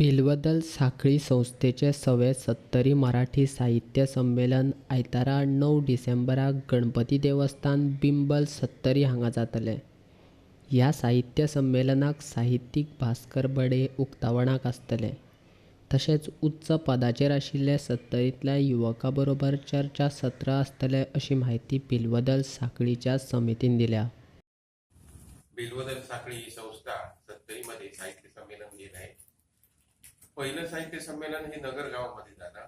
भिलवदल साखळी संस्थेचे 70वी मराठी साहित्य संमेलन आयतारा 9 डिसेंबराक गणपती देवस्थान बिंबल 70 हांगा जातले। ह्या साहित्य संमेलनाक साहित्यीक भास्कर बडे उक्तावणाक आसतले। तशेंच उच्च पदाचेर आशिल्ले 70तल्या युवकां बरोबर चर्चा सत्र आसतले अशी माहिती भिलवदल साखळीच्या समितीन दिल्या। भिलवदल साखळी ही संस्था 70 मध्ये साहित्य संमेलन घेत आहे। पहिलं साहित्य संमेलन हे नगरगावमध्ये झालं,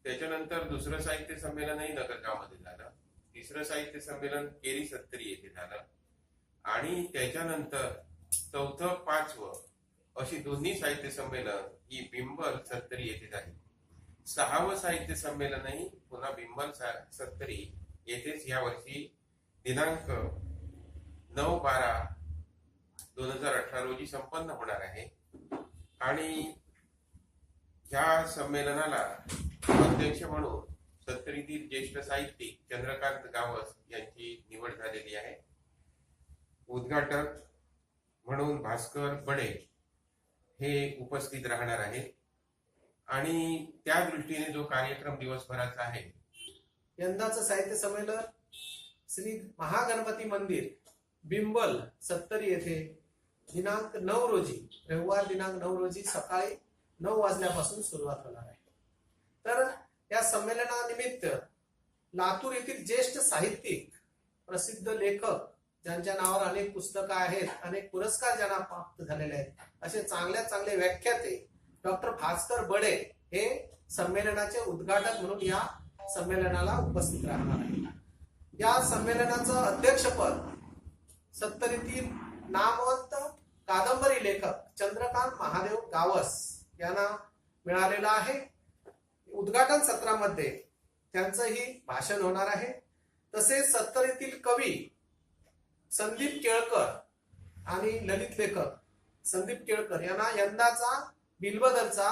त्याच्यानंतर दुसरं साहित्य संमेलनही नगरगावमध्ये झालं, तिसरं साहित्य संमेलन केरी 70 येथे झालं आणि त्याच्यानंतर चौथं पाचवं अशी दोन्ही साहित्य संमेलन ही बिंबल 70 येथे झाली। 6वं साहित्य संमेलनही पुन्हा बिंबल 70 येथेच यावर्षी दिनांक 9/12/2018 रोजी संपन्न होणार आहे आणि ह्या संमेलनाला अध्यक्ष म्हणून 70तील ज्येष्ठ साहित्यिक चंद्रकांत गावस यांची निवड झालेली आहे। उद्घाटक म्हणून भास्कर बडे हे उपस्थित राहणार आहेत आणि त्या दृष्टीने जो कार्यक्रम दिवसभराचा आहे, यंदाचं साहित्य संमेलन श्री महागणपती मंदिर बिंबल 70 येथे दिनांक 9 रोजी रविवार दिनांक 9 रोजी सकाळी 9 वाजल्यापासून सुरुवात होणार आहे। तर या संमेलनानिमित्त लातूर येथील ज्येष्ठ साहित्यिक, प्रसिद्ध लेखक ज्यांच्या नावावर अनेक पुस्तकं आहेत, अनेक पुरस्कार ज्यांना प्राप्त झालेले आहेत, असे चांगले व्याख्याते डॉक्टर भास्कर बडे हे संमेलनाचे उद्घाटक म्हणून या संमेलनाला उपस्थित राहणार आहेत। या संमेलनाचं अध्यक्षपद 70तील नामवंत कादंबरी लेखक चंद्रकांत महादेव गावस यांना मिळालेला आहे। उद्घाटन सत्रामध्ये त्यांचंही भाषण होणार आहे। तसेच 70तील कवी संदीप केळकर आणि ललित लेखक संदीप केळकर यांना यंदाचा भिलवदलचा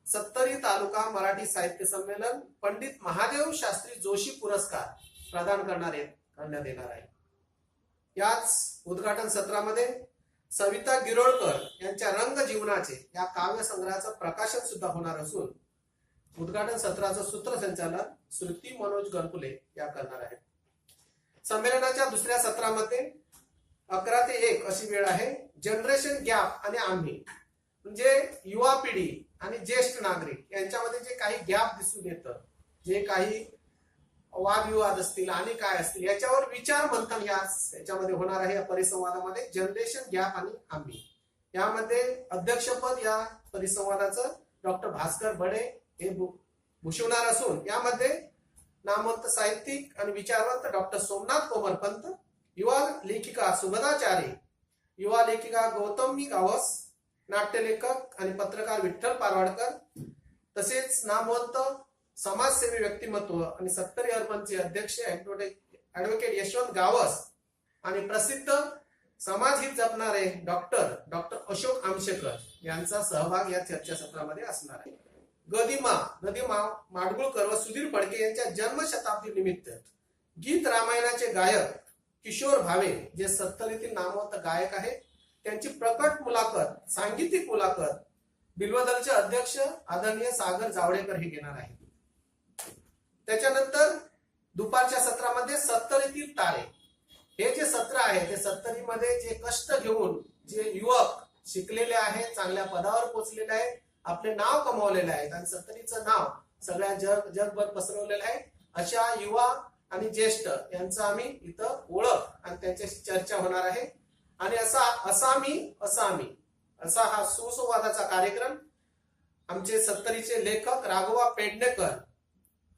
70 तालुका मराठी साहित्य संमेलन पंडित महादेव शास्त्री जोशी पुरस्कार प्रदान करण्यात येणार आहे। याच उद्घाटन सत्रामध्ये सविता गिरोळकर यांच्या रंग जीवनाचे या काव्य संग्रहाचं प्रकाशन सुद्धा होणार असून उद्घाटन सत्राचं सूत्रसंचालन श्रुती मनोज गणपुले या करणार आहेत। संमेलनाच्या दुसऱ्या सत्रामध्ये 11 ते 1 अशी वेळ आहे। जनरेशन गॅप आणि आम्ही म्हणजे युवा पिढी आणि ज्येष्ठ नागरिक यांच्यामध्ये जे काही गॅप दिसून येतं, जे काही वादविवाद असतील आणि काय असतील याच्यावर विचार मंथन याच्यामध्ये होणार आहे। या परिसंवादामध्ये जनरेशन गॅप आणि आम्ही यामध्ये अध्यक्षपद या परिसंवादाचं डॉक्टर भास्कर बडे हे भूषवणार असून यामध्ये नामवंत साहित्यिक आणि विचारवंत डॉक्टर सोमनाथ कोमरपंत, युवा लेखिका सुभदाचारी, युवा लेखिका गौतमी गावस, नाट्यलेखक आणि पत्रकार विठ्ठल पारवाडकर, तसेच नामवंत समाजसेवी व्यक्तिमत्व आणि 70 अर्बनचे अध्यक्ष ऍडव्होकेट यशवंत गावस आणि प्रसिद्ध समाजहित जपणारे डॉक्टर अशोक आमशेकर यांचा सहभाग या चर्चासत्रामध्ये असणार आहे। गदिमा माडगुळकर व सुधीर फडके यांच्या जन्मशताब्दी निमित्त गीत रामायणाचे गायक किशोर भावे जे 70तील नामवंत गायक आहेत त्यांची प्रकट मुलाखत, सांगीतिक मुलाखत भिलवदलचे अध्यक्ष आदरणीय सागर जावडेकर हे घेणार आहेत। त्याच्यानंतर दुपारच्या सत्रामध्ये 70तील तारे हे जे सत्र आहे ते 70 मध्ये जे कष्ट घेऊन जे युवक शिकलेले आहेत, चांगल्या पदावर पोहोचलेले आहेत, आपले नाव कमावलेले आहेत आणि 70चं नाव सगळ्या जगभर पसरवलेलं आहे, अशा युवा आणि ज्येष्ठ यांचं आम्ही इथं ओळख आणि त्यांच्याशी चर्चा होणार आहे। आणि असा हा सुसंवादाचा कार्यक्रम आमचे 70चे लेखक राघवा पेडणेकर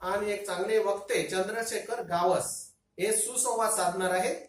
आणि एक चांगले वक्ते चंद्रशेखर गावस हे सुसंवाद साधणार आहेत।